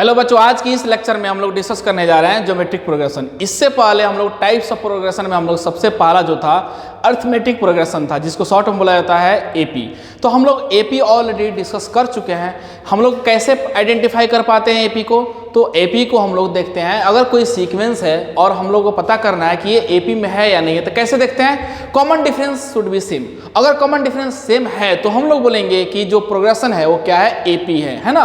Hello बच्चों, आज की इस लेक्चर में हम लोग डिस्कस करने जा रहे हैं ज्योमेट्रिक प्रोग्रेशन। इससे पहले हम लोग टाइप्स ऑफ प्रोग्रेशन में हम लोग सबसे पहला जो था अर्थमेटिक प्रोग्रेशन था, जिसको शॉर्ट में बोला जाता है एपी। तो हम लोग एपी ऑलरेडी डिस्कस कर चुके हैं। हम लोग कैसे आइडेंटिफाई कर पाते हैं एपी को? तो एपी को हम लोग देखते हैं, अगर कोई सीक्वेंस है और हम लोग को पता करना है कि ये एपी में है या नहीं है, तो कैसे देखते हैं? Common difference should be same. अगर कॉमन डिफरेंस सेम है तो हम लोग बोलेंगे कि जो प्रोग्रेशन है वो क्या है, एपी है ना।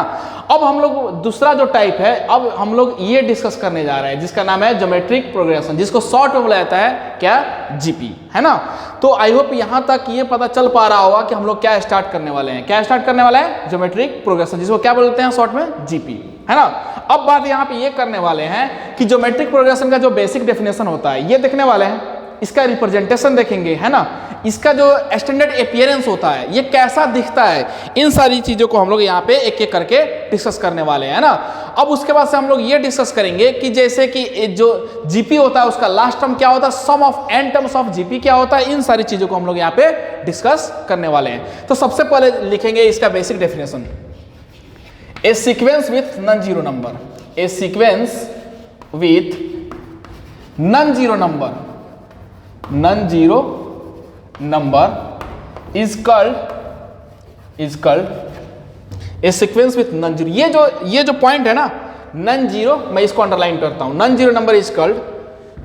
अब हम लोग दूसरा जो टाइप है, अब हम लोग ये डिस्कस करने जा रहे हैं, जिसका नाम है ज्योमेट्रिक प्रोग्रेशन, जिसको शॉर्ट में बोला जाता है क्या, जीपी, है ना। तो आई होप यहाँ तक ये पता चल पा रहा होगा कि हम लोग क्या स्टार्ट करने वाले हैं। क्या स्टार्ट करने वाले हैं? ज्योमेट्रिक प्रोग्रेशन, जिसको क्या बोलते हैं शॉर्ट में, जीपी, है ना। अब बात यहाँ पे ये करने वाले हैं कि ज्योमेट्रिक प्रोग्रेशन का जो बेसिक डेफिनेशन होता है ये देखने वाले हैं, इसका रिप्रेजेंटेशन देखेंगे, है ना। इसका जो स्टैंडर्ड अपीयरेंस होता है ये कैसा दिखता है, इन सारी चीजों को हम लोग यहाँ पे एक एक करके डिस्कस करने वाले हैं ना। अब उसके बाद से हम लोग ये डिस्कस करेंगे कि जैसे कि जो जीपी होता है उसका लास्ट टर्म क्या होता है, sum of N terms of GP क्या होता है, इन सारी चीजों को हम लोग यहाँ पे डिस्कस करने वाले हैं। तो सबसे पहले लिखेंगे इसका basic definition, A sequence with non zero number, A sequence with non zero number, non zero number is called a sequence with non zero. ये जो पॉइंट है ना, नॉन जीरो, मैं इसको अंडरलाइन करता हूं। Non zero number is called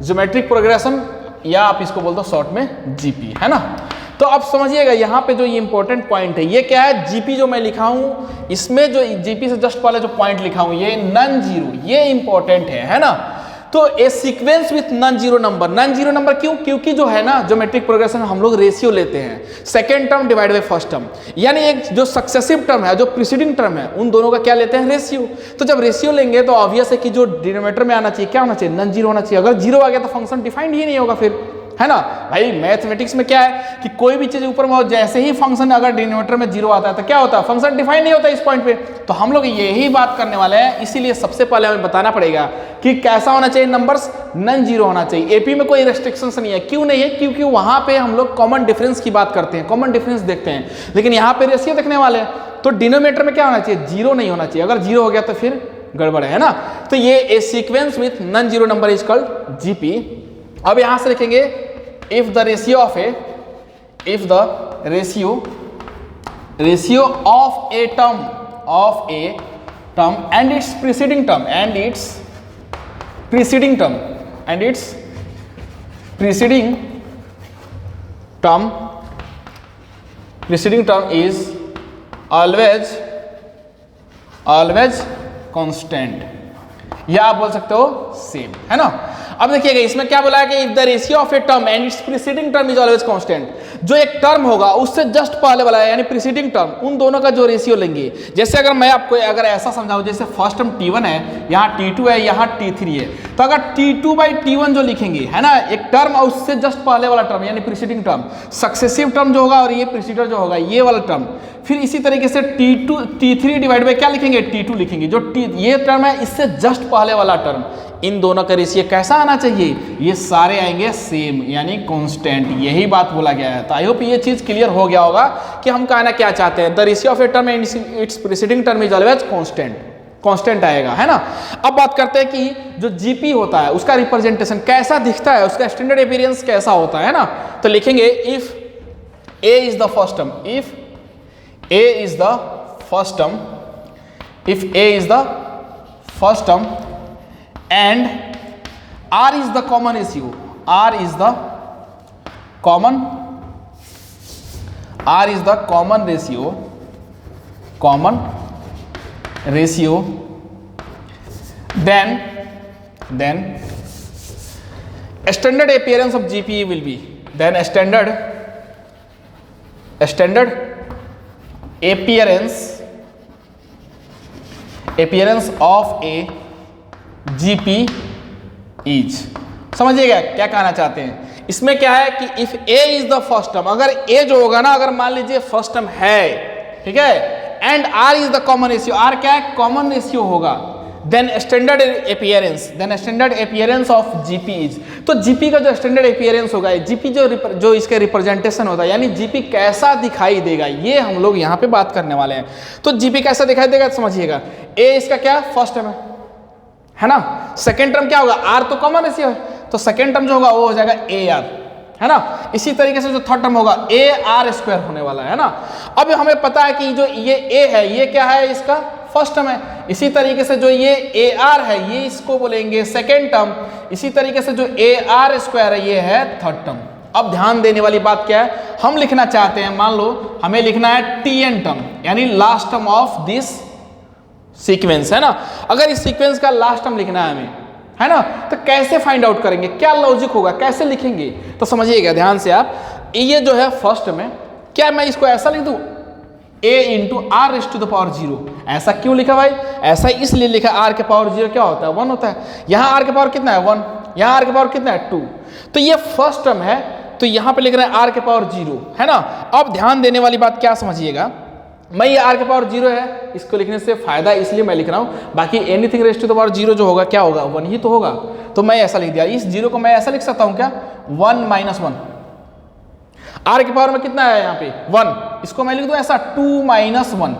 geometric progression, या आप इसको बोलते हो शॉर्ट में जीपी, है ना। तो अब समझिएगा यहाँ पे जो ये इंपॉर्टेंट पॉइंट है ये क्या है, जीपी जो मैं लिखा हूं, इसमें जो जीपी से जस्ट पहले जो पॉइंट लिखा हूं ये नॉन जीरो, ये इंपॉर्टेंट है ना। तो a sequence with non zero number, non zero number क्यों? क्योंकि जो है ना ज्योमेट्रिक प्रोग्रेशन हम लोग रेशियो लेते हैं, second term divide by first term, यानी एक जो सक्सेसिव टर्म है, जो प्रीसीडिंग टर्म है, उन दोनों का क्या लेते हैं, रेशियो। तो जब रेशियो लेंगे तो ऑब्वियस है कि जो डिनोमिनेटर में आना चाहिए क्या होना चाहिए, नॉन जीरो होना चाहिए। अगर जीरो आ गया तो फंक्शन डिफाइंड ही नहीं होगा फिर, है ना भाई। मैथमेटिक्स में क्या है कि कोई भी चीज ऊपर में जैसे ही फंक्शन अगर डिनोमिनेटर में जीरो आता है तो क्या होता है, फंक्शन डिफाइन नहीं होता इस पॉइंट पे। तो हम लोग यही बात करने वाले हैं, इसीलिए सबसे पहले हमें बताना पड़ेगा कि कैसा होना चाहिए, नंबर्स नॉन जीरो होना चाहिए। एपी में कोई रेस्ट्रिक्शंस नहीं है। क्यों नहीं है? क्योंकि वहां पे हम लोग कॉमन डिफरेंस की बात करते हैं, कॉमन डिफरेंस देखते हैं, लेकिन यहाँ पे रेशियो देखने वाले हैं। तो डिनोमिनेटर में क्या होना चाहिए, जीरो नहीं होना चाहिए। अगर जीरो हो गया तो फिर गड़बड़ है ना। तो ये a sequence with non zero number is called GP. अब यहां से लिखेंगे if the ratio of a ratio of a term and its preceding term is always constant, या आप बोल सकते हो सेम, है ना। अब देखिएगा इसमें क्या बोला है कि if the ratio of a term and it's preceding term is always constant, जो एक टर्म होगा उससे जस्ट पहले वाला है यानी प्रीसीडिंग टर्म, उन दोनों का जो रेशियो लेंगे। जैसे अगर मैं आपको अगर ऐसा समझाऊं, जैसे फर्स्ट टर्म T1 है, यहाँ T2 है, यहाँ T3 है, तो अगर T2 बाई T1 जो लिखेंगे, है ना, एक टर्म और उससे जस्ट पहले वाला टर्म यानी प्रीसीडिंग टर्म, सक्सेसिव टर्म जो होगा और ये प्रीसीडर जो होगा ये वाला टर्म। फिर इसी तरीके से T3 डिवाइड बाई क्या लिखेंगे, T2 लिखेंगे, जो ये टर्म है इससे जस्ट पहले वाला टर्म, इन दोनों का रेशियो कैसा आना चाहिए, ये सारे आएंगे सेम यानी कांस्टेंट। यही बात बोला गया है। तो आई होप ये चीज क्लियर हो गया होगा कि हम कहना क्या चाहते हैं, the ratio of a term and it's preceding term is always constant आएगा, है ना। अब बात करते हैं कि जो जीपी होता है उसका रिप्रेजेंटेशन कैसा दिखता है, उसका स्टैंडर्ड अपीयरेंस कैसा होता है ना। तो लिखेंगे if A is the first term, if A is the first term, if A is the first term and R is the common ratio, R is the common ratio, then standard appearance of GP will be, then standard appearance of a GP is, समझिएगा क्या कहना चाहते हैं। इसमें क्या है कि if A is the first term, अगर A जो होगा ना, अगर मान लीजिए फर्स्ट टर्म है, ठीक है, and R is the common ratio, R क्या है, कॉमन रेशियो होगा, then standard appearance of GP is. तो जीपी का जो स्टैंडर्ड अपीयरेंस होगा, जीपी जो इसके रिप्रेजेंटेशन होता है, यानी जीपी कैसा दिखाई देगा, ये हम लोग यहाँ पे बात करने वाले हैं। तो जीपी कैसा दिखाई देगा समझिएगा। ए इसका क्या फर्स्ट टर्म है ना, सेकेंड टर्म क्या होगा, आर तो कॉमन इसी है, तो सेकेंड टर्म जो होगा वो हो जाएगा ए आर, है ना। इसी तरीके से जो थर्ड टर्म होगा ए आर स्क्वायर होने वाला है ना। अब हमें पता है कि जो ये ए है ये क्या है, इसका फर्स्ट टर्म है। इसी तरीके से जो ये ए आर है ये इसको बोलेंगे सेकेंड टर्म। इसी तरीके से जो ए आर स्क्वायर है ये है थर्ड टर्म। अब ध्यान देने वाली बात क्या है, हम लिखना चाहते हैं, मान लो हमें लिखना है टी एन टर्म, यानी last term of this sequence, है ना। अगर इस सीक्वेंस का लास्ट टर्म लिखना है हमें, है ना, तो कैसे फाइंड आउट करेंगे, क्या लॉजिक होगा, कैसे लिखेंगे, तो समझिएगा ध्यान से आप। ये जो है फर्स्ट में, क्या मैं इसको ऐसा लिख दूं, a into r is to the power 0। ऐसा क्यों लिखा भाई, ऐसा इसलिए लिखा, आर के पावर 0 क्या होता है, 1 होता है। यहाँ आर के पावर कितना है 1, यहाँ आर के पावर कितना है 2, तो ये फर्स्ट टर्म है, तो यहाँ पे लिख रहे हैं आर के पावर 0, है ना। अब ध्यान देने वाली बात क्या समझिएगा, मैं ये आर के पावर 0 है, इसको लिखने से फायदा इसलिए मैं लिख रहा हूँ, बाकी anything raise to the power 0 जो होगा क्या होगा, 1 ही तो होगा। तो मैं ऐसा लिख दिया, इस 0 को मैं ऐसा लिख सकता हूँ क्या, 1 - 1। आर के पावर में कितना है यहाँ पे 1, इसको मैं लिख दूँ ऐसा 2 - 1,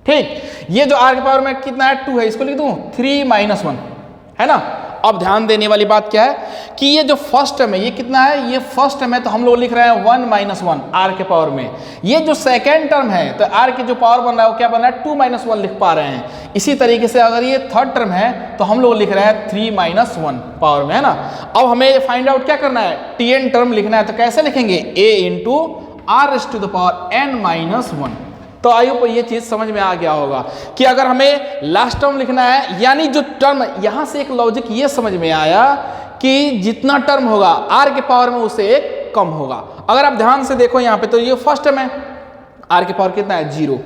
ठीक। ये जो आर के पावर में कितना है 2 है, इसको लिख दूँ 3 - 1, है ना। अब ध्यान देने वाली बात क्या है कि ये जो फर्स्ट टर्म है ये कितना है, ये फर्स्ट टर्म है, तो हम लोग लिख रहे हैं 1 - 1 आर के पावर में। ये जो सेकेंड टर्म है, तो आर की जो पावर बन रहा है वो क्या बन रहा है 2 - 1 लिख पा रहे हैं। इसी तरीके से अगर ये थर्ड टर्म है तो हम लोग लिख रहे हैं 3 - 1 पावर में, है ना। अब हमें फाइंड आउट क्या करना है, टी एन टर्म लिखना है, तो कैसे लिखेंगे, a into r is to the power n - 1। तो आई होप ये चीज समझ में आ गया होगा कि अगर हमें लास्ट टर्म लिखना है, यानी जो टर्म, यहां से एक लॉजिक ये समझ में आया कि जितना टर्म होगा आर के पावर में उससे एक कम होगा। अगर आप ध्यान से देखो यहाँ पे, तो ये फर्स्ट टर्म है, आर के पावर कितना है 0,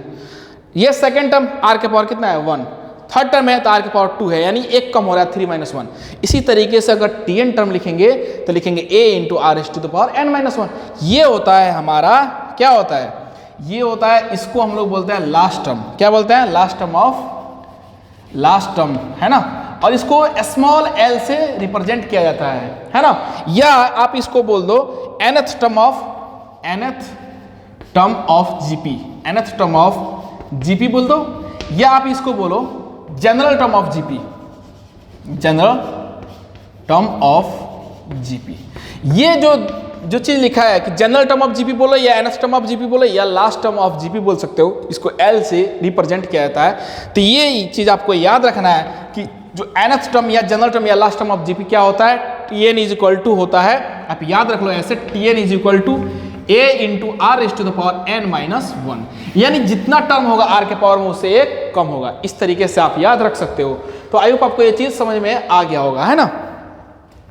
ये सेकेंड टर्म आर के पावर कितना है 1, थर्ड टर्म है तो आर के पावर 2 है, यानी एक कम हो रहा है 3 - 1। इसी तरीके से अगर टी एन टर्म लिखेंगे तो लिखेंगे a into r is to the power n - 1। ये होता है हमारा, क्या होता है, ये होता है, इसको हम लोग बोलते हैं लास्ट टर्म। क्या बोलते हैं, last term of last term, है ना। और इसको स्मॉल l से रिप्रेजेंट किया जाता है ना। या आप इसको बोल दो nth term of GP, nth term of GP बोल दो, या आप इसको बोलो general term of GP, general term of GP. ये जो चीज लिखा है कि जनरल टर्म ऑफ जीपी बोलो या nth टर्म ऑफ जीपी बोलो या लास्ट टर्म ऑफ जीपी बोल सकते हो, इसको L से रिप्रेजेंट किया जाता है। तो ये चीज आपको याद रखना है कि जो nth टर्म या जनरल टर्म या लास्ट टर्म ऑफ जीपी क्या होता है, Tn इज इक्वल टू होता है, आप याद रख लो ऐसे, Tn is equal to a into r is to the power n - 1, यानी जितना टर्म होगा आर के पावर में उससे एक कम होगा। इस तरीके से आप याद रख सकते हो। तो आई होप आपको ये चीज समझ में आ गया होगा, है ना,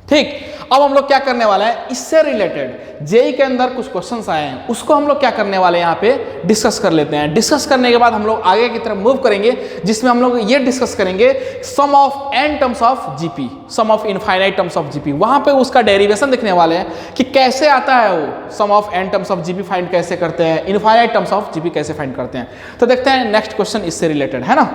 ठीक। अब हम लोग क्या करने वाले हैं, इससे रिलेटेड जेई के अंदर कुछ क्वेश्चंस आए हैं, उसको हम लोग क्या करने वाले हैं यहाँ पे डिस्कस कर लेते हैं। डिस्कस करने के बाद हम लोग आगे की तरफ मूव करेंगे, जिसमें हम लोग ये डिस्कस करेंगे sum of n terms of GP, sum of infinite terms of GP. वहां पे उसका डेरिवेशन देखने वाले हैं कि कैसे आता है वो, sum of n terms of GP find कैसे करते हैं, इनफाइनाइट टर्म्स ऑफ जीपी कैसे फाइंड करते हैं। तो देखते हैं नेक्स्ट क्वेश्चन इससे रिलेटेड, है ना।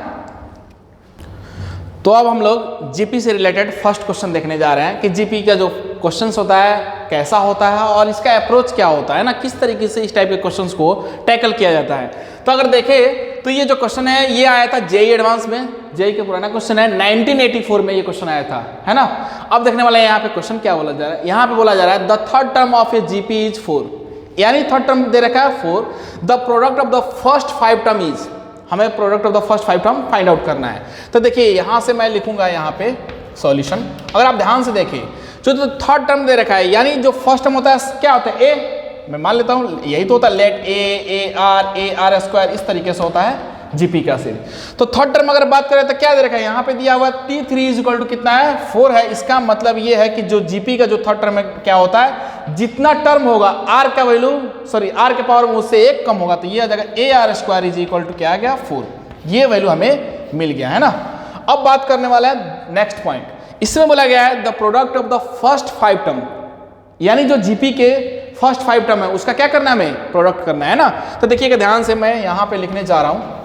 तो अब हम लोग जीपी से रिलेटेड फर्स्ट क्वेश्चन देखने जा रहे हैं कि जीपी का जो क्वेश्चंस होता है कैसा होता है और इसका अप्रोच क्या होता है ना, किस तरीके से इस टाइप के क्वेश्चंस को टैकल किया जाता है। तो अगर देखें तो ये जो क्वेश्चन है ये आया था जेई एडवांस में, जेई के पुराना क्वेश्चन है, 1984 में ये क्वेश्चन आया था, है ना। अब देखने वाला है यहाँ पे क्वेश्चन क्या बोला जा रहा है, यहाँ पे बोला जा रहा है the third term of a GP is 4, यानी थर्ड टर्म दे रखा है 4, the product of the first 5 term is, हमें product of the first 5 term find out करना है। तो देखिए यहाँ से मैं लिखूंगा यहाँ पे सॉल्यूशन। अगर आप ध्यान से देखें जो थर्ड टर्म दे रखा है, यानी जो फर्स्ट टर्म होता है क्या होता है ए, मैं मान लेता हूँ यही तो होता है, लेट ए आर स्क्वायर, इस तरीके से होता है जीपी का सीरीज। तो थर्ड टर्म अगर बात करें तो क्या दे रखा है, यहाँ पे दिया हुआ T3 इज इक्वल टू कितना है 4 है। इसका मतलब ये है कि जो जीपी का जो थर्ड टर्म है क्या होता है, जितना टर्म होगा आर का वैल्यू, सॉरी आर के पावर में उससे एक कम होगा, तो ये आ जाएगा a r square is equal to क्या आ गया 4, ये वैल्यू हमें मिल गया, है ना। अब बात करने वाला है नेक्स्ट पॉइंट, इसमें बोला गया है the product of the first 5 term, यानी जो जीपी के फर्स्ट 5 टर्म है उसका क्या करना है, हमें प्रोडक्ट करना है ना। तो देखिएगा ध्यान से, मैं यहाँ पे लिखने जा रहा हूँ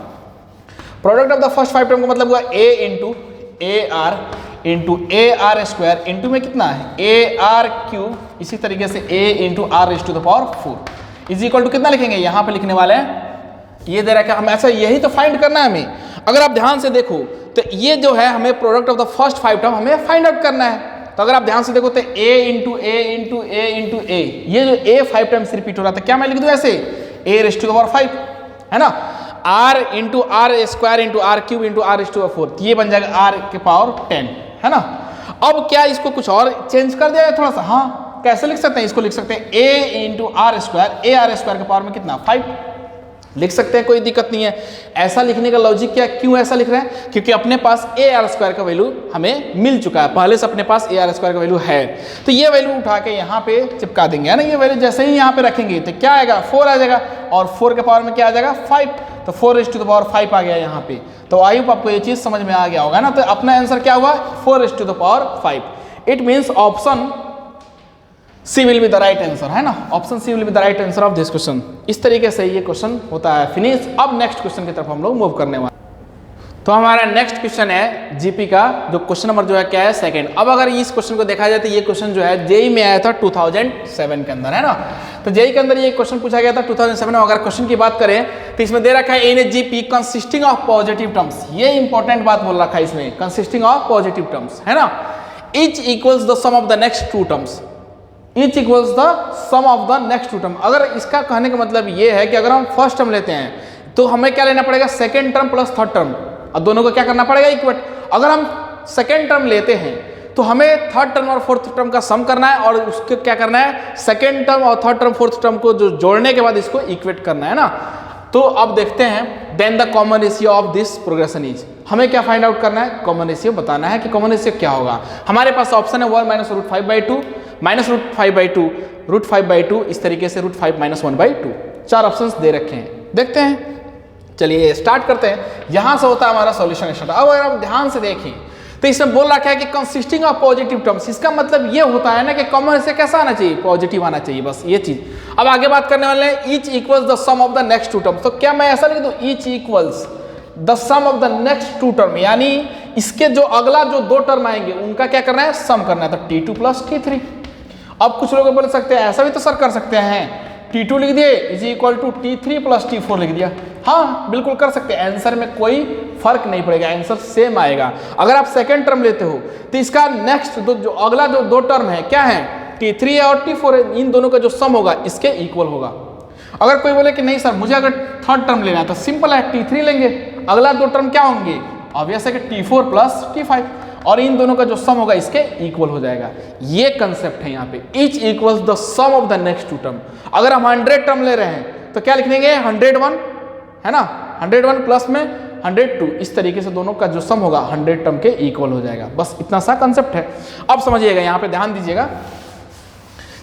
product of the first 5 term का मतलब हुआ a into a r into a r square into में कितना है ए आर क्यूब, इसी तरीके से a into r raise to the power 4 is equal to कितना लिखेंगे, यहाँ पे लिखने वाले हैं ये दे रहा है कि हम ऐसा यही तो फाइंड करना है हमें। अगर आप ध्यान से देखो तो ये जो है हमें product of the first 5 term हमें फाइंड आउट करना है। तो अगर आप ध्यान से देखो तो a into a into a into a, ये जो a 5 टाइम्स रिपीट हो रहा था क्या मैं लिख दूं ऐसे a raise to the power 5 है ना, r into r square into r cube into r raise to the 4, ये बन जाएगा r के पावर 10 है ना। अब क्या इसको कुछ और चेंज कर दिया है थोड़ा सा, हाँ कैसे लिख सकते हैं, इसको लिख सकते हैं a into r square, a r square के पावर में कितना 5 लिख सकते हैं, कोई दिक्कत नहीं है। ऐसा लिखने का लॉजिक क्या, क्यों ऐसा लिख रहे हैं, क्योंकि अपने पास ए आर स्क्वायर का वैल्यू हमें मिल चुका है, पहले से अपने पास ए आर स्क्वायर का वैल्यू है, तो ये वैल्यू उठा के यहाँ पे चिपका देंगे है ना। ये वैल्यू जैसे ही यहाँ पे रखेंगे तो क्या आएगा 4 आ जाएगा, और 4 के पावर में क्या आ जाएगा 5, तो 4 रेज़ टू द पावर 5 आ गया यहाँ पे। तो आई होप आपको ये चीज़ समझ में आ गया होगा ना। तो अपना आंसर क्या हुआ 4 raise to the power 5। It means option C will be the right answer है ना, option C will be the right answer of this question. इस तरीके से ये क्वेश्चन होता है फिनिश। अब नेक्स्ट क्वेश्चन की तरफ हम लोग मूव करने वाले। तो हमारा नेक्स्ट क्वेश्चन है जीपी का, जो क्वेश्चन नंबर जो है क्या है 2nd। अब अगर इस क्वेश्चन को देखा जाए तो ये क्वेश्चन जो है जेई में आया था 2007 के अंदर है ना। तो जेई के अंदर ये क्वेश्चन पूछा गया था 2007 में। अगर क्वेश्चन की बात करें तो इसमें दे रखा है in a GP consisting of positive terms, ये इंपॉर्टेंट बात बोल रखा है इसमें, कंसिस्टिंग ऑफ पॉजिटिव टर्म्स है ना। Each equals the sum of the next 2 terms, each equals the sum of the next 2 term. अगर इसका कहने का मतलब ये है कि अगर हम फर्स्ट टर्म लेते हैं तो हमें क्या लेना पड़ेगा second term plus third term, और दोनों को क्या करना पड़ेगा इक्वट। अगर हम सेकेंड टर्म लेते हैं तो हमें थर्ड टर्म और फोर्थ टर्म का सम करना है, और उसको क्या करना है सेकेंड टर्म और थर्ड टर्म फोर्थ टर्म को जो जोड़ने के बाद इसको इक्वेट करना है ना। तो अब देखते हैं then the common ratio of this progression is, हमें क्या फाइंड आउट करना है, कॉमन रेशियो बताना है कि कॉमन रेशियो क्या होगा। हमारे पास ऑप्शन है 1 minus root 5/2 minus root 5/2 root 5/2, इस तरीके से रूट 5 माइनस 1/2, 4 ऑप्शंस दे रखे हैं। देखते हैं, चलिए स्टार्ट करते हैं। यहां से होता है हमारा सॉल्यूशन स्टार्ट। अब अगर आप ध्यान से देखें तो इसमें बोल रखा है कि कंसिस्टिंग ऑफ पॉजिटिव टर्म्स, इसका मतलब ये होता है ना कि कॉमन रेशियो कैसा आना चाहिए, पॉजिटिव आना चाहिए, बस ये चीज। अब आगे बात करने वाले हैं each equals the sum of the next 2 terms. तो क्या मैं ऐसा लिख दूं each equals the sum of the next 2 term, यानी इसके जो अगला जो 2 टर्म आएंगे उनका क्या करना है सम करना है, तो T2 प्लस T3। अब कुछ लोग बोल सकते हैं ऐसा भी तो सर कर सकते हैं, T2 लिख दिए is equal to T3 plus T4 लिख दिया। हाँ बिल्कुल कर सकते हैं, आंसर में कोई फर्क नहीं पड़ेगा, आंसर सेम आएगा। अगर आप सेकंड टर्म लेते हो तो इसका नेक्स्ट जो अगला जो 2 टर्म है क्या है T3 और T4 है, इन दोनों का जो सम होगा इसके इक्वल होगा। अगर कोई बोले कि नहीं सर मुझे अगर थर्ड टर्म लेना है तो सिंपल है T3 लेंगे, अगला 2 टर्म क्या होंगे ऑब्वियस है कि T4 प्लस T5, और इन दोनों का जो सम होगा इसके इक्वल हो जाएगा। ये कंसेप्ट है यहाँ पे each equals the sum of the next 2 term. अगर हम 100 टर्म ले रहे हैं तो क्या लिख देंगे 101 है ना, 101 प्लस में 102, इस तरीके से दोनों का जो सम होगा 100 टर्म के इक्वल हो जाएगा। बस इतना सा कंसेप्ट है। अब समझिएगा, यहाँ पे ध्यान दीजिएगा।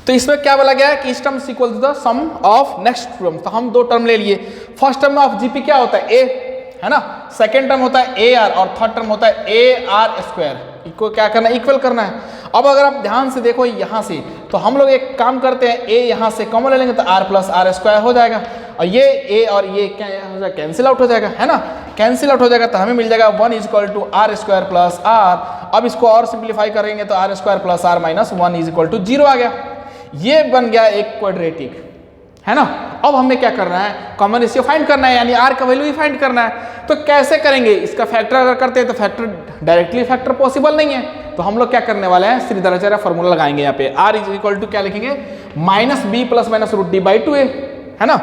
तो इसमें क्या बोला गया है कि इस term equals the sum of next term. तो हम 2 टर्म ले लिए। फर्स्ट टर्म ऑफ जीपी क्या होता है ए है ना, सेकेंड टर्म होता है ए आर, और थर्ड टर्म होता है ए आर स्क्वायर। इनको क्या करना है इक्वल करना है। अब अगर आप ध्यान से देखो यहाँ से, तो हम लोग एक काम करते हैं ए यहाँ से कॉमन ले लेंगे तो आर प्लस आर स्क्वायर हो जाएगा, और ये ए और ये क्या हो जाएगा कैंसिल आउट हो जाएगा है ना, कैंसिल आउट हो जाएगा। तो हमें मिल जाएगा 1 is equal to r square plus r. अब इसको और सिंप्लीफाई करेंगे तो r square plus r minus 1 is equal to 0 आ गया। ये बन गया एक क्वाड्रेटिक है ना। अब हमें क्या करना है कॉमन रेशियो फाइंड करना है, यानी आर का वैल्यू ही फाइंड करना है। तो कैसे करेंगे, इसका फैक्टर अगर करते हैं तो फैक्टर डायरेक्टली फैक्टर पॉसिबल नहीं है, तो हम लोग क्या करने वाले हैं श्रीधराचार्य फॉर्मूला लगाएंगे। यहाँ पे आर इज इक्वल टू क्या लिखेंगे minus b plus minus root d by 2a है ना।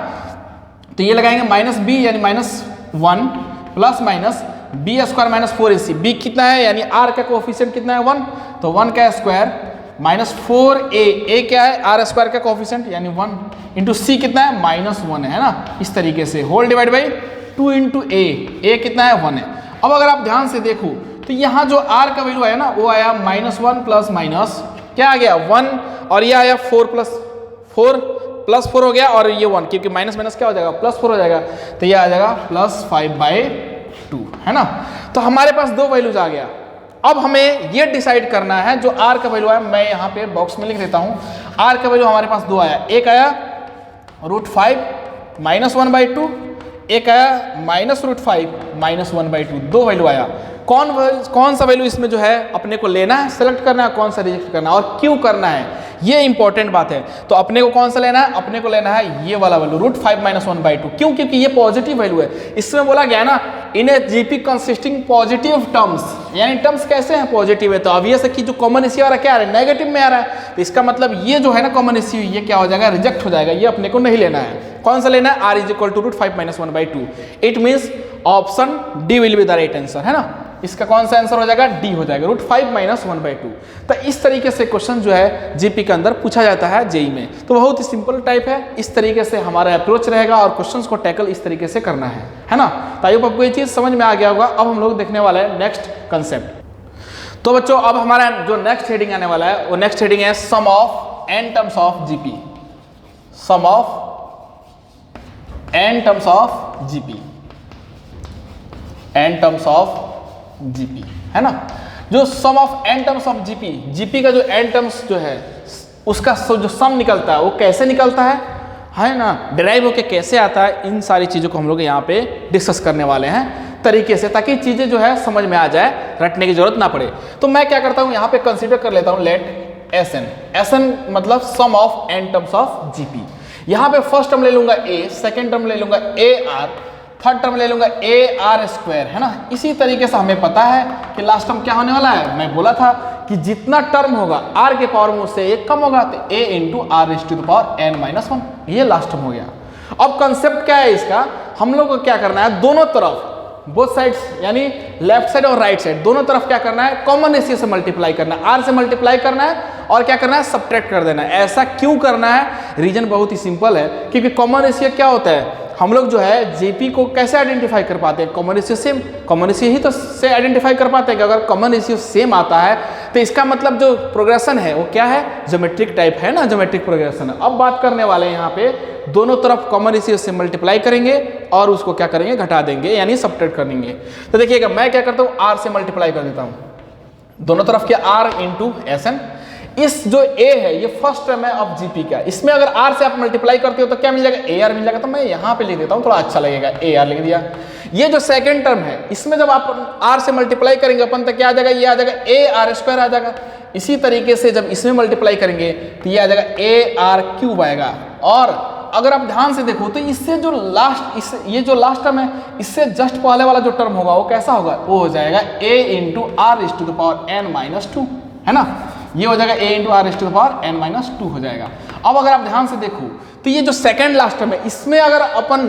तो ये लगाएंगे माइनस बी यानी -1 plus minus b square minus 4ac। B कितना है यानी आर का कोफिशिएंट कितना है 1, तो 1 का स्क्वायर माइनस 4a, ए क्या है आर स्क्वायर का कोफिशिएंट यानी 1 इंटू सी कितना है -1 है ना। इस तरीके से होल डिवाइड बाई 2 इंटू ए कितना है 1 है। अब अगर आप ध्यान से देखो तो यहाँ जो आर का वैल्यू आया ना वो आया -1 प्लस माइनस क्या आ गया 1, और ये आया 4 प्लस 4 हो गया, और ये 1 क्योंकि माइनस माइनस क्या हो जाएगा +4 हो जाएगा, तो ये आ जाएगा +5/2 है ना। तो हमारे पास 2 वैल्यूज आ गया। अब हमें ये डिसाइड करना है जो आर का वैल्यू है, मैं यहाँ पे बॉक्स में लिख देता हूँ। आर का वैल्यू हमारे पास 2 आया, एक आया √5 -1/2, एक आया -√5 -1/2, 2 वैल्यू आया। कौन सा वैल्यू इसमें जो है अपने को लेना है, सेलेक्ट करना है, कौन सा रिजेक्ट करना है और क्यों करना है, ये इंपॉर्टेंट बात है। तो अपने को कौन सा लेना है, अपने को लेना है ये वाला वैल्यू √5 - 1/2। क्यों? क्योंकि ये पॉजिटिव वैल्यू है। इसमें बोला गया ना in a GP consisting positive terms, यानी टर्म्स कैसे हैं, पॉजिटिव है। तो ऑब्वियस है कि जो कॉमन इश्यू आ रहा है क्या आ रहा है, नेगेटिव में आ रहा है। तो इसका मतलब ये जो है ना कॉमन इश्यू, ये क्या हो जाएगा, रिजेक्ट हो जाएगा, ये अपने को नहीं लेना है। कौन सा लेना है, r = √5 - 1/2। It means option D will be the right answer, है ना। इसका कौन सा आंसर हो जाएगा, डी हो जाएगा, √5 - 1/2। तो इस तरीके से क्वेश्चन जो है जीपी के अंदर पूछा जाता है जेई में। तो बहुत ही सिंपल टाइप है, इस तरीके से हमारा अप्रोच रहेगा और क्वेश्चंस को टैकल इस तरीके से करना है ना। तो आई होप आपको ये चीज समझ में आ गया होगा। अब हम लोग देखने वाले हैं नेक्स्ट कंसेप्ट। तो बच्चों अब हमारा जो नेक्स्ट हेडिंग आने वाला है वो नेक्स्ट हेडिंग है sum of n terms of GP, sum of n terms of GP, n terms of GP, है ना। जो sum of n terms of GP, GP का जो n टर्म्स जो है उसका जो सम निकलता है वो कैसे निकलता है ना, डिराइव होके कैसे आता है, इन सारी चीज़ों को हम लोग यहाँ पे डिस्कस करने वाले हैं तरीके से, ताकि चीज़ें जो है समझ में आ जाए, रटने की जरूरत ना पड़े। तो मैं क्या करता हूँ यहाँ पे कंसीडर कर लेता हूँ लेट एसएन मतलब sum of n terms of GP. यहाँ पे फर्स्ट टर्म ले लूंगा a, सेकेंड टर्म ले लूंगा AR, थर्ड टर्म ले लूंगा AR², है ना। इसी तरीके से हमें पता है कि लास्ट टर्म क्या होने वाला है, मैं बोला था कि जितना टर्म होगा r के पावर में उससे एक कम होगा, तो a × r⁻n−1, ये लास्ट टर्म हो गया। अब कंसेप्ट क्या है इसका, हम लोग को क्या करना है, दोनों तरफ बोथ साइड्स यानी लेफ्ट साइड और राइट साइड दोनों तरफ क्या करना है, कॉमन रेशियो से मल्टीप्लाई करना है, r से मल्टीप्लाई करना है और क्या करना है, सब्ट्रैक्ट कर देना है। ऐसा क्यों करना है, रीजन बहुत ही सिंपल है, क्योंकि कॉमन रेशियो क्या होता है, हम लोग जो है जीपी को कैसे आइडेंटिफाई कर पाते हैं, common ratio same, common ratio ही तो से आइडेंटिफाई कर पाते हैं कि अगर कॉमन रेशियो सेम आता है तो इसका मतलब जो प्रोग्रेशन है वो क्या है, ज्योमेट्रिक टाइप है ना, ज्योमेट्रिक प्रोग्रेशन है। अब बात करने वाले हैं यहाँ पे दोनों तरफ कॉमन रेशियो से मल्टीप्लाई करेंगे और उसको क्या करेंगे, घटा देंगे, यानी सब्ट्रैक्ट करेंगे। तो देखिएगा मैं क्या करता हूँ, r से मल्टीप्लाई कर देता हूँ दोनों तरफ के r × Sn। इस जो a है ये फर्स्ट टर्म है ऑफ जीपी का, इसमें अगर r से आप मल्टीप्लाई करते हो तो क्या मिल जाएगा, AR मिल जाएगा। तो मैं यहाँ पे लिख देता हूँ, थोड़ा अच्छा लगेगा, AR लिख दिया। ये जो सेकंड टर्म है इसमें जब आप r से मल्टीप्लाई करेंगे अपन तो क्या आ जाएगा, ये आ जाएगा AR² आ जाएगा। इसी तरीके से जब इसमें मल्टीप्लाई करेंगे तो ये आ जाएगा AR³ आएगा। और अगर आप ध्यान से देखो तो इससे जो ये जो लास्ट टर्म है इससे जस्ट पहले वाला जो टर्म होगा वो कैसा होगा, वो हो जाएगा a × r⁻n−2, है ना। ये हो जाएगा a × r⁻n−2 हो जाएगा। अब अगर आप ध्यान से देखो तो ये जो सेकंड लास्ट टर्म है इसमें अगर अपन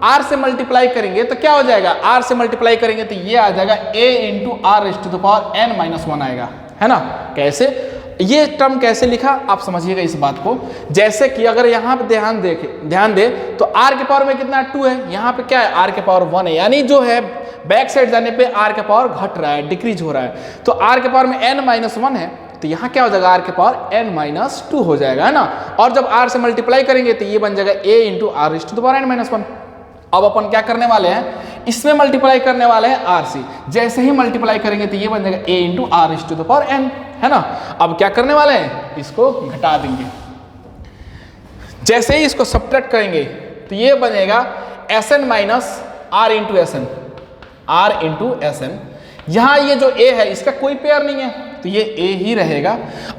r से मल्टीप्लाई करेंगे तो क्या हो जाएगा, r से मल्टीप्लाई करेंगे तो ये आ जाएगा a × r⁻n−1 आएगा, है ना। कैसे, ये टर्म कैसे लिखा आप समझिएगा इस बात को। जैसे कि अगर यहाँ पे ध्यान दे तो r के पावर में कितना 2 है, यहाँ पे क्या है r के पावर 1 है, यानी जो है बैक साइड जाने पे r के पावर घट रहा है, डिक्रीज हो रहा है। तो r के पावर में n-1 है तो यहाँ क्या हो जाएगा, r के पावर n-2 हो जाएगा, है ना। और जब r से मल्टीप्लाई करेंगे तो ये बन जाएगा a × r⁻n−1। अब अपन क्या करने वाले हैं, इसमें मल्टीप्लाई करने वाले हैं r से, जैसे ही मल्टीप्लाई करेंगे तो ये बन जाएगा a × r⁻n, है ना। अब क्या करने वाले हैं, इसको घटा देंगे, जैसे ही इसको सब्ट्रैक्ट करेंगे तो ये बनेगा Sn - r × Sn। यहाँ ये जो a है इसका कोई पेयर नहीं है तो ये a ही रहेगा।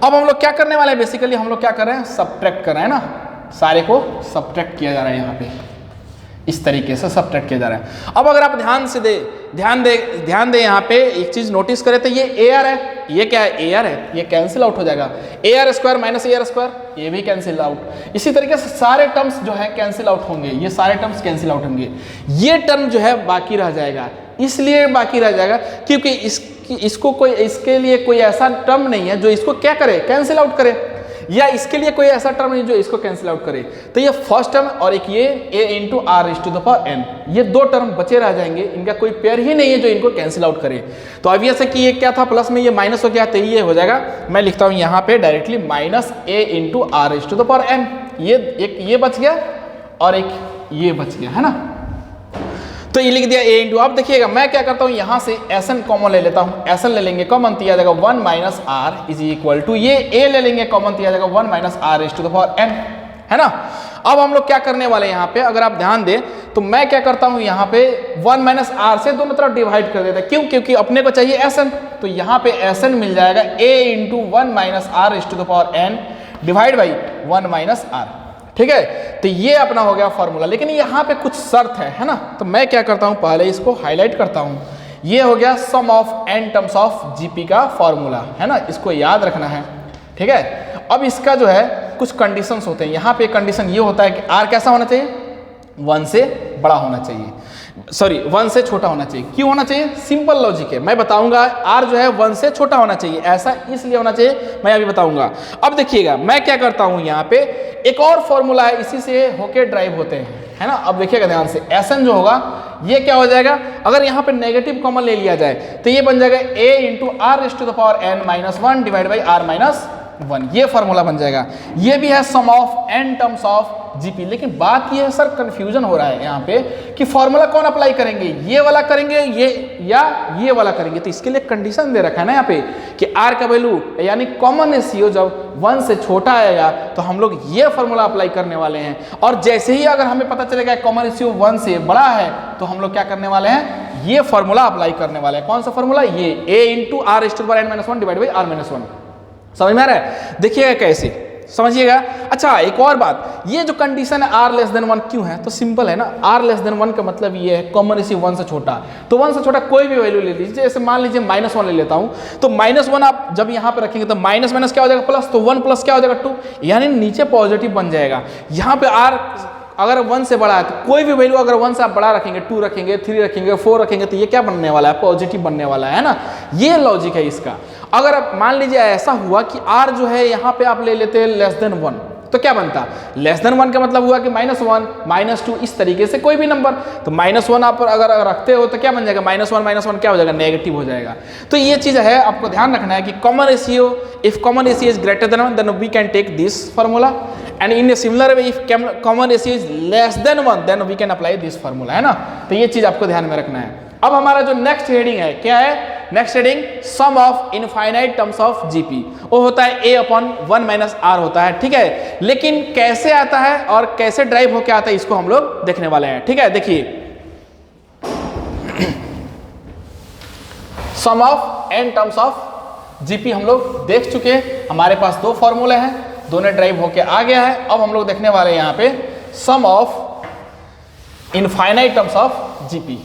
अब हम लोग क्या करने वाले हैं, बेसिकली हम लोग क्या कर रहे हैं, सब्ट्रैक्ट कर रहे हैं ना, सारे को सब्ट्रैक्ट किया जा रहा है, यहाँ पे इस तरीके से सब्ट्रैक्ट किया जा रहा है। अब अगर आप ध्यान दे यहाँ पे एक चीज नोटिस करें तो ये AR है, ये क्या है, AR है, ये कैंसिल आउट हो जाएगा, AR² - AR², ये भी कैंसिल आउट। इसी तरीके से सारे टर्म्स जो है कैंसिल आउट होंगे, ये सारे टर्म्स कैंसिल आउट होंगे, ये टर्म जो है बाकी रह जाएगा। इसलिए बाकी रह जाएगा क्योंकि इसके लिए कोई ऐसा टर्म नहीं है जो इसको क्या करे, कैंसिल आउट करे, या इसके लिए कोई ऐसा टर्म नहीं जो इसको कैंसिल आउट करे। तो ये फर्स्ट टर्म और एक ये a × r⁻n, ये दो टर्म बचे रह जाएंगे, इनका कोई पेयर ही नहीं है जो इनको कैंसिल आउट करे। तो अब ये से कि ये क्या था, प्लस में ये माइनस हो गया तो ये हो जाएगा, मैं लिखता हूँ यहाँ पे डायरेक्टली -a × r⁻n। ये एक ये बच गया और एक ये बच गया, है ना। तो ये लिख दिया a × अब देखिएगा मैं क्या करता हूँ, यहाँ से Sn कॉमन ले लेता हूँ, Sn ले लेंगे कॉमन तो आ जाएगा 1 - r इज इक्वल टू ये a ले लेंगे कॉमन तो आ जाएगा 1 - r⁻n, है ना। अब हम लोग क्या करने वाले हैं यहाँ पे, अगर आप ध्यान दें तो मैं क्या करता हूँ यहाँ पे 1 माइनस आर से दोनों तरफ डिवाइड कर देता है। क्यों? क्योंकि अपने को चाहिए एस एन, तो यहाँ पे एस एन मिल जाएगा a into 1 minus are is to the power n divide by 1 minus r. ठीक है, तो ये अपना हो गया फॉर्मूला। लेकिन यहाँ पे कुछ शर्त है ना, तो मैं क्या करता हूँ पहले इसको हाईलाइट करता हूँ। ये हो गया sum of n terms of GP का फॉर्मूला है ना, इसको याद रखना है। ठीक है, अब इसका जो है कुछ कंडीशंस होते हैं। यहाँ पे कंडीशन ये होता है कि r कैसा होना चाहिए, 1 से बड़ा होना चाहिए, सॉरी 1 से छोटा होना चाहिए। क्यों होना चाहिए? सिंपल लॉजिक है, मैं बताऊंगा। r जो है 1 से छोटा होना चाहिए, ऐसा इसलिए होना चाहिए, मैं अभी बताऊंगा। अब देखिएगा मैं क्या करता हूं, यहाँ पे एक और फॉर्मूला है, इसी से होके ड्राइव होते हैं, है ना। अब देखिएगा ध्यान से, Sn जो होगा ये क्या हो जाएगा, अगर यहाँ पे नेगेटिव कॉमन ले लिया जाए तो ये बन जाएगा a into r is to the power n minus 1 divide by are minus 1, ये फॉर्मूला बन जाएगा। ये भी है sum of n terms of GP. लेकिन बात ये है सर, कंफ्यूजन हो रहा है यहाँ पे कि फॉर्मूला कौन अप्लाई करेंगे, ये वाला करेंगे ये या ये वाला करेंगे। तो इसके लिए कंडीशन दे रखा है ना यहाँ पे कि r का वैल्यू यानी कॉमन रेशियो जब 1 से छोटा आएगा तो हम लोग ये फॉर्मूला अप्लाई करने वाले हैं। और जैसे ही अगर हमें पता चलेगा कॉमन रेशियो 1 से बड़ा है तो हम लोग क्या करने वाले हैं, ये फॉर्मूला अप्लाई करने वाले हैं। कौन सा फॉर्मूला, ये a into r is to the power n minus 1 divide by are minus 1। समझ में आ रहा है? देखिएगा कैसे, समझिएगा। अच्छा एक और बात, ये जो कंडीशन है r लेस देन 1 क्यों है, तो सिंपल है ना, r लेस देन 1 का मतलब ये है कॉमन रेशियो 1 से छोटा। तो 1 से छोटा कोई भी वैल्यू ले लीजिए, जैसे मान लीजिए -1 ले लेता हूँ, तो -1 आप जब यहाँ पे रखेंगे तो माइनस माइनस क्या हो जाएगा प्लस, तो 1 प्लस क्या हो जाएगा 2, यानी नीचे पॉजिटिव बन जाएगा। यहाँ पे r अगर 1 से बड़ा है तो कोई भी वैल्यू अगर 1 से आप बड़ा रखेंगे, 2 रखेंगे, 3 रखेंगे, 4 रखेंगे, तो ये क्या बनने वाला है, पॉजिटिव बनने वाला है ना। ये लॉजिक है इसका। अगर आप मान लीजिए ऐसा हुआ कि r जो है यहाँ पे आप ले लेते हैं लेस देन 1, तो क्या बनता, लेस देन 1 का मतलब हुआ कि -1 -2 इस तरीके से कोई भी नंबर, तो -1 आप अगर रखते हो तो क्या बन जाएगा, -1 क्या हो जाएगा, नेगेटिव हो जाएगा। तो ये चीज़ है, आपको ध्यान रखना है कि common ratio, if common ratio is greater than 1 then we can take this formula, and in a similar way if common ratio is less than 1 then we can apply this formula, है ना। तो ये चीज़ आपको ध्यान में रखना है। अब हमारा जो नेक्स्ट हेडिंग है क्या है, next heading sum of infinite terms of GP, वो होता है a अपॉन 1 माइनस आर होता है। ठीक है, लेकिन कैसे आता है और कैसे ड्राइव होके आता है इसको हम लोग देखने वाले हैं। ठीक है, देखिए sum of n terms of GP हम लोग देख चुके हैं, हमारे पास 2 फॉर्मूले हैं, दोनों ड्राइव होके आ गया है। अब हम लोग देखने वाले हैं यहाँ पे sum of infinite terms of GP.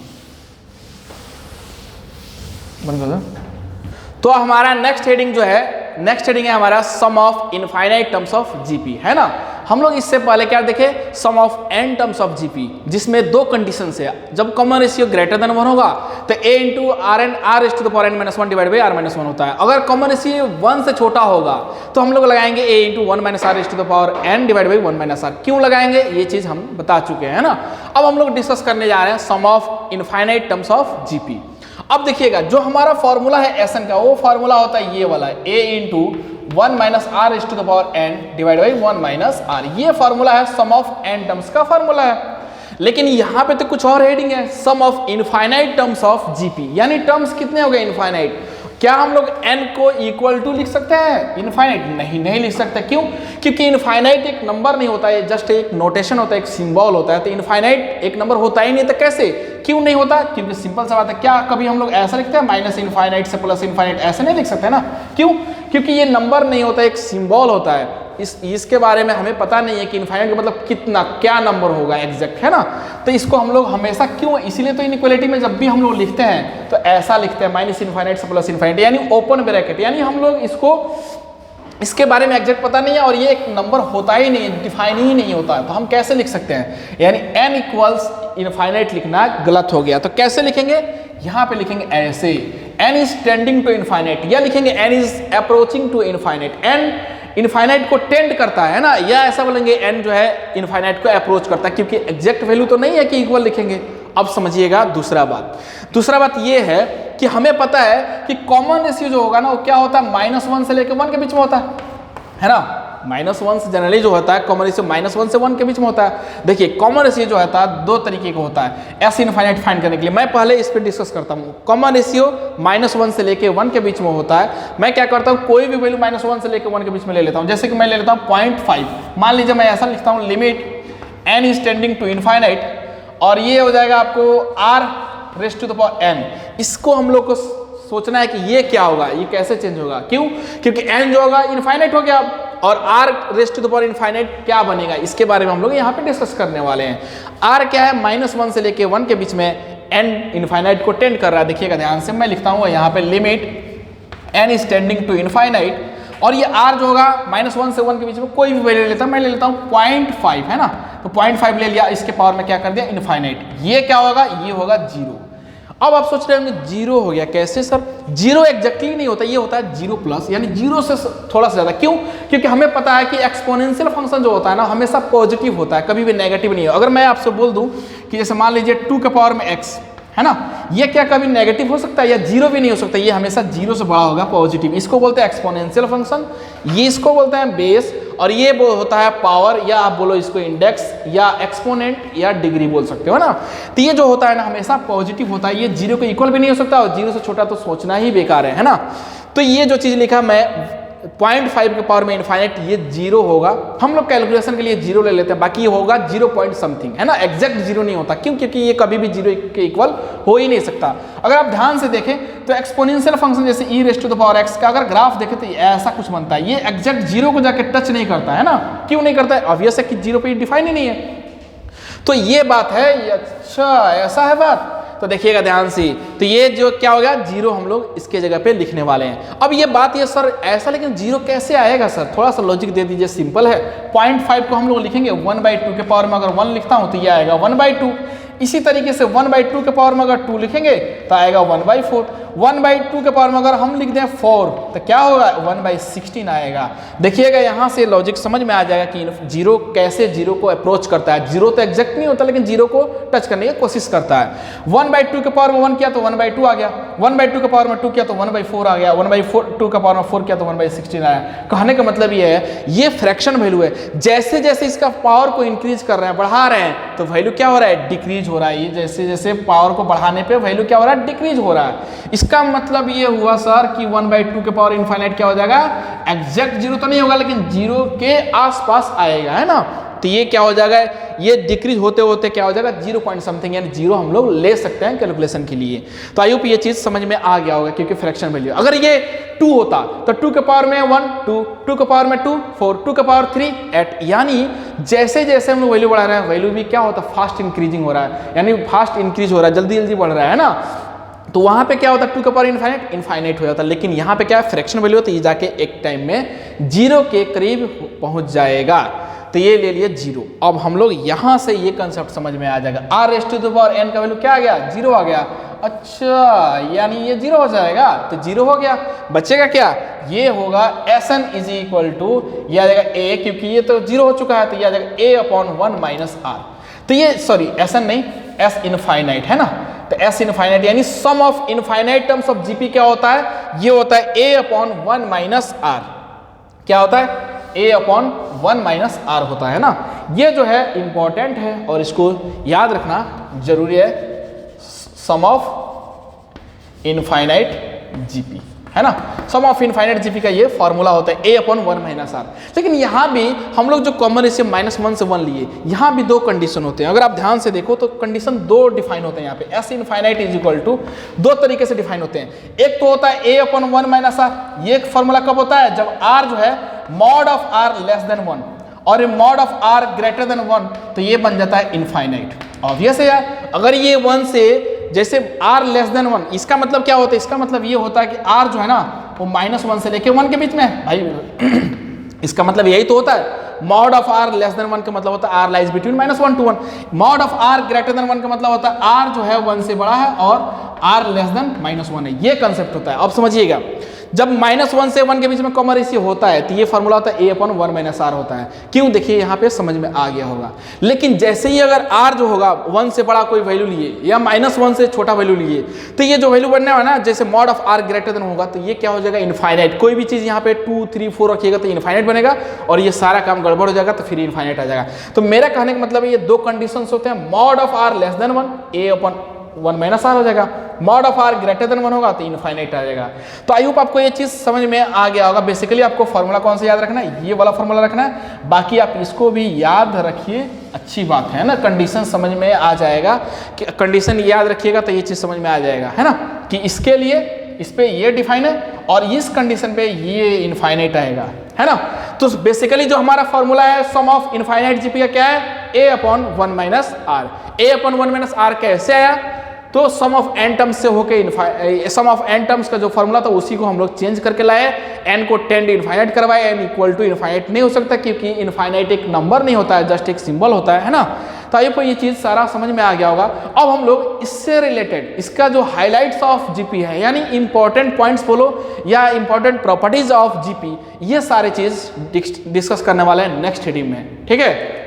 तो हमारा नेक्स्ट हेडिंग जो है, नेक्स्ट हेडिंग है हमारा sum of infinite terms of GP, है ना। हम लोग इससे पहले क्या देखे, sum of n terms of GP, जिसमें 2 कंडीशन है। जब कॉमन रेशियो ग्रेटर देन 1 होगा तो a into R N R is to the power n minus 1 divide by are minus 1 होता है। अगर कॉमन रेशियो 1 से छोटा होगा तो हम लोग लगाएंगे a into 1 minus are is to the power n divide by 1 minus R. क्यों लगाएंगे, ये चीज हम बता चुके हैं ना। अब हम लोग डिस्कस करने जा रहे हैं sum of infinite terms of GP. अब देखिएगा जो हमारा फॉर्मूला है Sn का, वो फॉर्मूला होता है ये वाला, a into 1 minus are is to the power n divide by 1 minus r. ये फॉर्मूला है सम ऑफ n टर्म्स का फॉर्मूला है। लेकिन यहाँ पे तो कुछ और हेडिंग है, sum of infinite terms of GP, यानी टर्म्स कितने हो गए इनफाइनाइट। क्या हम लोग n को इक्वल टू लिख सकते हैं इनफाइनाइट? नहीं लिख सकते। क्यों? क्योंकि इनफाइनाइट एक नंबर नहीं होता है, जस्ट एक नोटेशन होता है, एक सिंबल होता है। तो इनफाइनाइट एक नंबर होता ही नहीं, तो कैसे, क्यों नहीं होता? क्योंकि सिंपल सा बात है, क्या कभी हम लोग ऐसा लिखते हैं माइनस इनफाइनाइट से प्लस इनफाइनाइट, ऐसे नहीं लिख सकते ना। क्यों? क्योंकि ये नंबर नहीं होता, एक सिंबल होता है। इसके बारे में हमें पता नहीं है कि इनफाइनाइट का मतलब कितना, क्या नंबर होगा एग्जैक्ट, है ना। तो इसको हम लोग हमेशा क्यों, इसीलिए तो इनइक्वालिटी में जब भी हम लोग लिखते हैं तो ऐसा लिखते हैं माइनस इनफाइनाइट से प्लस इनफाइनाइट, यानी ओपन ब्रैकेट, यानी हम लोग इसको, इसके बारे में एग्जैक्ट पता नहीं है और ये एक नंबर होता ही नहीं, डिफाइन ही नहीं होता है, तो हम कैसे लिख सकते हैं, यानी n इक्वल्स इनफाइनाइट लिखना गलत हो गया। तो कैसे लिखेंगे, यहाँ पे लिखेंगे ऐसे, n is tending to infinite, या लिखेंगे n is approaching to infinite, n infinite को टेंड करता है ना, या ऐसा बोलेंगे n जो है इनफाइनाइट को अप्रोच करता है, क्योंकि एग्जैक्ट वैल्यू तो नहीं है कि इक्वल लिखेंगे। अब समझिएगा दूसरा बात ये है कि हमें पता है कि कॉमन रेशियो जो होगा ना वो क्या होता है, -1 से लेकर 1 के बीच में होता है ना। -1 से जनरली जो होता है कॉमन रेशियो -1 से 1 के बीच में होता है। देखिए कॉमन रेशियो जो होता है 2 तरीके का होता है ऐसे इनफाइनाइट फाइंड करने के लिए। मैं पहले इस पर डिस्कस करता हूँ। कॉमन रेशियो -1 से लेकर 1 के बीच में होता है। मैं क्या करता हूँ, कोई भी वैल्यू -1 से लेकर 1 के बीच में ले लेता हूँ। जैसे कि मैं ले लेता हूँ 0.5, मान लीजिए मैं ऐसा लिखता हूँ limit n is tending to infinite, और ये हो जाएगा आपको r raised to the power n। इसको हम लोग को सोचना है कि ये क्या होगा, ये कैसे चेंज होगा, क्यों? क्योंकि n जो होगा इनफाइनाइट हो गया और r raised to the power infinite क्या बनेगा, इसके बारे में हम लोग यहाँ पे डिस्कस करने वाले हैं। r क्या है, -1 से लेके 1 के बीच में n इनफाइनाइट को टेंड कर रहा है। देखिएगा ध्यान से, मैं लिखता हूँ यहाँ पे limit n is tending to infinite, और ये r जो होगा -1 से 1 के बीच में कोई भी वैल्यू लेता हूँ, मैं ले लेता हूँ 0.5 है ना, तो 0.5 ले लिया, इसके पावर में क्या कर दिया इनफाइनाइट। ये क्या होगा, ये होगा 0। अब आप सोच रहे होंगे 0 हो गया कैसे सर? 0 एग्जैक्टली नहीं होता, ये होता है 0 प्लस, यानी 0 से थोड़ा सा ज्यादा। क्यों? क्योंकि हमें पता है कि एक्सपोनेंशियल फंक्शन जो होता है ना हमेशा पॉजिटिव होता है, कभी भी नेगेटिव नहीं है। अगर मैं आपसे बोल दूं कि जैसे मान लीजिए 2 के पावर में x है ना, ये क्या कभी नेगेटिव हो सकता है या 0 भी नहीं हो सकता, ये हमेशा 0 से बड़ा होगा, पॉजिटिव। इसको बोलते हैं एक्सपोनेंशियल फंक्शन, ये इसको बोलते हैं बेस, और ये होता है पावर, या आप बोलो इसको इंडेक्स या एक्सपोनेंट या डिग्री बोल सकते हो ना। तो ये जो होता है ना हमेशा पॉजिटिव होता है, ये 0 के इक्वल भी नहीं हो सकता, और 0 से छोटा तो सोचना ही बेकार है ना। तो ये जो चीज़ लिखा मैं 0.5 के पावर में इनफाइनाइट, ये 0 होगा। हम लोग कैलकुलेशन के लिए 0 ले लेते हैं, बाकी ये होगा 0 पॉइंट समथिंग है ना, एग्जैक्ट 0 नहीं होता। क्यों? क्योंकि ये कभी भी 0 के इक्वल हो ही नहीं सकता। अगर आप ध्यान से देखें तो एक्सपोनेंशियल फंक्शन जैसे e raised to the power x का अगर ग्राफ देखें तो ऐसा कुछ बनता है, ये एग्जैक्ट 0 को जाके टच नहीं करता है ना। क्यों नहीं करता है? ऑब्वियस है कि 0 पे डिफाइन ही नहीं है। तो ये बात है, अच्छा ऐसा है बात, तो देखिएगा ध्यान से। तो ये जो क्या हो गया 0 हम लोग इसके जगह पे लिखने वाले हैं। अब ये बात ये सर ऐसा, लेकिन 0 कैसे आएगा सर? थोड़ा सा लॉजिक दे दीजिए, सिंपल है। 0.5 को हम लोग लिखेंगे 1/2 के पावर में, अगर 1 लिखता हूं तो ये आएगा 1/2। इसी तरीके से 1/2 के पावर में अगर 2 लिखेंगे तो आएगा 1/4। 1/2 के पावर में अगर हम लिख दें 4 तो क्या होगा 1/16 आएगा। देखिएगा यहाँ से लॉजिक समझ में आ जाएगा कि 0 कैसे 0 को अप्रोच करता है। 0 तो एग्जैक्ट नहीं होता, लेकिन 0 को टच करने की कोशिश करता है। 1/2 के पावर में 1 किया तो 1/2 आ गया, 1/2 के पावर में 2 किया तो 1/4 आ गया, 1/2 के पावर में 4 किया तो 1/16 आया। कहने का मतलब ये है, ये फ्रैक्शन वैल्यू है। जैसे जैसे इसका पावर को इंक्रीज कर रहे हैं, बढ़ा रहे हैं, तो वैल्यू क्या हो रहा है डिक्रीज हो रहा है। ये जैसे जैसे पावर को बढ़ाने पे वैल्यू क्या हो रहा है डिक्रीज हो रहा है। इसका मतलब ये हुआ सर कि 1/2 के पावर इनफाइनाइट क्या हो जाएगा, एग्जैक्ट 0 तो नहीं होगा, लेकिन 0 के आसपास आएगा है ना। तो ये क्या हो जाएगा, ये डिक्रीज होते होते क्या हो जाएगा 0 पॉइंट समथिंग, यानी 0 हम लोग ले सकते हैं कैलकुलेशन के लिए। तो आई होप ये चीज समझ में आ गया होगा, क्योंकि फ्रैक्शन वैल्यू अगर ये 2 होता तो 2 के पावर में 1 2, 2 के पावर में 2 4, 2 के पावर 3 8, यानी जैसे जैसे हम लोग वैल्यू बढ़ा रहे हैं वैल्यू भी क्या होता है फास्ट इंक्रीजिंग हो रहा है, यानी फास्ट इंक्रीज हो रहा है, जल्दी जल्दी बढ़ रहा है ना। तो वहां पे क्या होता है 2 के पावर इनफाइनाइट हो जाता है, लेकिन यहाँ पे क्या है फ्रैक्शन वैल्यू होती है, जाके एक टाइम में 0 के करीब पहुंच जाएगा। तो ये ले लिए 0। अब हम लोग यहाँ से ये कंसेप्ट समझ में आ जाएगा, r raise to the power n का वैल्यू क्या आ गया 0 आ गया। अच्छा यानी ये 0 हो जाएगा, तो 0 हो गया, बचेगा क्या, ये होगा Sn इज इक्वल टू ये आ जाएगा a, क्योंकि ये तो 0 हो चुका है, तो ये आ जाएगा a/1 माइनस r। तो ये सॉरी Sn नहीं, S इनफाइनाइट है ना। तो S इनफाइनाइट यानी sum of infinite terms of GP क्या होता है, ये होता है a/1 माइनस r। क्या होता है a/1 माइनस r होता है ना। ये जो है इंपॉर्टेंट है और इसको याद रखना जरूरी है, सम ऑफ इनफाइनाइट जीपी है ना। सम ऑफ इनफाइनाइट जीपी का ये फॉर्मूला होता है a/1 माइनस r। लेकिन यहाँ भी हम लोग जो कॉमन रेशियो -1 से 1 लिए, यहाँ भी 2 कंडीशन होते हैं। अगर आप ध्यान से देखो तो कंडीशन 2 डिफाइन होते हैं यहाँ पे। S infinite is equal to 2 तरीके से डिफाइन होते हैं। एक तो होता है a/1 माइनस r, ये फॉर्मूला कब होता है जब r जो है mod of r less than 1 और mod of r greater than 1, तो ये बन जाता है इनफाइनाइट। ऑब्वियस है यार, अगर ये 1 से जैसे r लेस देन 1, इसका मतलब क्या होता है, इसका मतलब ये होता है कि r जो है ना वो -1 से लेके 1 के बीच में है भाई। इसका मतलब यही तो होता है। Mod of r less than 1 का मतलब होता है r lies between -1 to 1। Mod of r greater than 1 का मतलब होता है r जो है 1 से बड़ा है और r लेस देन -1 है। ये कंसेप्ट होता है। अब समझिएगा, जब -1 से 1 के बीच में कॉमन रेशियो होता है तो ये फॉर्मूला होता है a/1 माइनस r होता है। क्यों, देखिए यहाँ पे समझ में आ गया होगा। लेकिन जैसे ही अगर r जो होगा 1 से बड़ा कोई वैल्यू लिए या -1 से छोटा वैल्यू लिए, तो ये जो वैल्यू बनने वाला ना, जैसे mod of r greater than होगा तो ये क्या हो जाएगा इनफाइनाइट। कोई भी चीज़ यहाँ पे 2 3 4 रखिएगा तो इनफाइनाइट बनेगा और ये सारा काम गड़बड़ हो जाएगा तो फिर इनफाइनाइट आ जाएगा। तो मेरा कहने का मतलब ये 2 कंडीशंस होते हैं। Mod of r less than 1 a/1 minus r हो जाएगा, mod of r greater than 1 होगा तो इनफाइनाइट आ जाएगा। तो आई होप आपको ये चीज़ समझ में आ गया होगा। बेसिकली आपको फॉर्मूला कौन सा याद रखना है, ये वाला फॉर्मूला रखना है, बाकी आप इसको भी याद रखिए अच्छी बात है ना, कंडीशन समझ में आ जाएगा कि कंडीशन याद रखिएगा तो ये चीज़ समझ में आ जाएगा, है ना, कि इसके लिए इस पे ये डिफाइन है और इस कंडीशन पे ये इनफाइनाइट आएगा, है ना। तो बेसिकली जो हमारा फॉर्मूला है सम ऑफ इनफाइनाइट जीपी का क्या है, a upon 1 minus R. a upon 1 minus R कैसे आया, तो सम ऑफ एन टर्म्स से होके सम ऑफ एन टर्म्स का जो फॉर्मूला था उसी को हम लोग चेंज करके लाए, एन को टेंड इनफाइनाइट करवाए। एन इक्वल टू इनफाइनाइट नहीं हो सकता क्योंकि इनफाइनाइट एक नंबर नहीं होता है, जस्ट एक सिंबल होता है ना। तो आपको ये चीज़ सारा समझ में आ गया होगा। अब हम लोग इससे रिलेटेड इसका जो हाईलाइट्स ऑफ जीपी है, यानी इंपॉर्टेंट पॉइंट्स बोलो या इंपॉर्टेंट प्रॉपर्टीज ऑफ जीपी, ये सारे चीज़ डिस्कस करने वाले हैं नेक्स्ट वीडियो में, ठीक है।